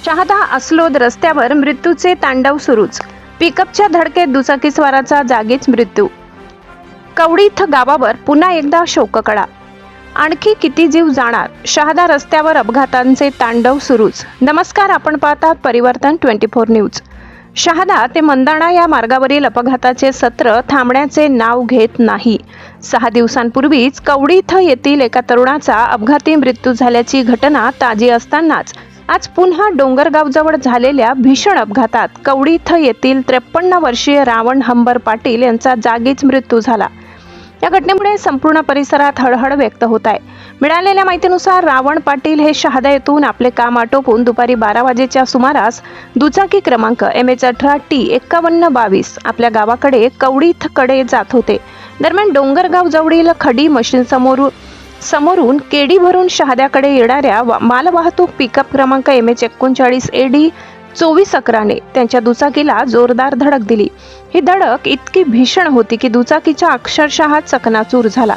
शहादा अस्लोद रस्त्यावर मृत्यूचे तांडव सुरूच. पिकअपच्या धडकेत दुचाकीस्वाराचा जागीच मृत्यू. कवडीथ गावावर पुन्हा एकदा शोककळा. आणखी किती जीव जाणार? शहादा रस्त्यावर अपघातांचे तांडव सुरूच. नमस्कार, आपण पाहतात परिवर्तन 24 न्यूज. शहादा ते मंदाणा या मार्गावरील अपघाताचे सत्र थांबण्याचे नाव घेत नाही. 6 दिवसांपूर्वीच कवडीथ येथील एका तरुणाचा अपघाती मृत्यू झाल्याची घटना ताजी असतानाच आज पुन्हा डोंगरगावजवळ झालेल्या भीषण अपघातात कवडीथ येथील 53 वर्षीय रावण हंबर पाटील यांचा जागीच मृत्यू झाला. या घटनेमुळे संपूर्ण परिसरात हळहळ व्यक्त होत आहे. मिळालेल्या माहितीनुसार रावण पाटील हे शहादा येथून आपले काम आटोपून दुपारी 12 वाजेच्या सुमारास दुचाकी क्रमांक MH18-5122 आपल्या गावाकडे कवडीथकडे जात होते. दरम्यान डोंगरगाव जवळील खडी मशीन समोरून केडी भरून शहाद्याकडे येणाऱ्या मालवाहतूक पिकअप क्रमांक MH19AD2411ने त्यांच्या दुचाकीला जोरदार धडक दिली. ही धडक इतकी भीषण होती की दुचाकीच्या अक्षरशः चकनाचूर झाला.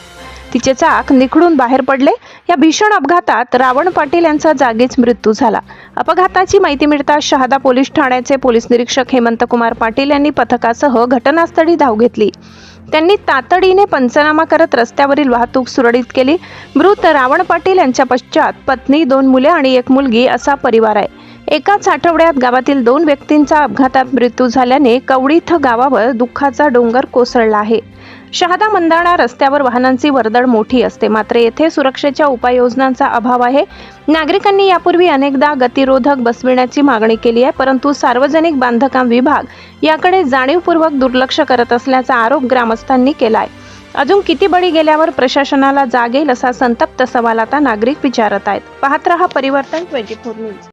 तिचे चाक निखळून बाहेर पडले. या भीषण अपघातात रावण पाटील यांचा जागीच मृत्यू झाला. अपघाताची माहिती मिळताच शहादा पोलीस ठाण्याचे पोलीस निरीक्षक हेमंत कुमार पाटील यांनी पथकासह घटनास्थळी धाव घेतली. त्यांनी तातडीने पंचनामा करत रस्त्यावरील वाहतूक सुरळीत केली. मृत रावण पाटील यांच्या पश्चात पत्नी, 2 मुले आणि 1 मुलगी असा परिवार आहे. एकाच आठवड्यात गावातील 2 व्यक्तींचा अपघातात मृत्यू झाल्याने कवडीथ गावावर दुःखाचा डोंगर कोसळला आहे. शहादा मंदाणा रस्त्यावर वाहनांची वर्दळ मोठी असते, मात्र येथे सुरक्षेच्या उपाययोजनांचा अभाव आहे. नागरिकांनी यापूर्वी अनेकदा गतिरोधक बसविण्याची मागणी केली आहे, परंतु सार्वजनिक बांधकाम विभाग याकडे जाणीवपूर्वक दुर्लक्ष करत असल्याचा आरोप ग्रामस्थांनी केला आहे. अजून किती बळी गेल्यावर प्रशासनाला जाग येईल असा संतप्त सवाल आता नागरिक विचारत आहेत. पाहत रहा परिवर्तन 24 न्यूज.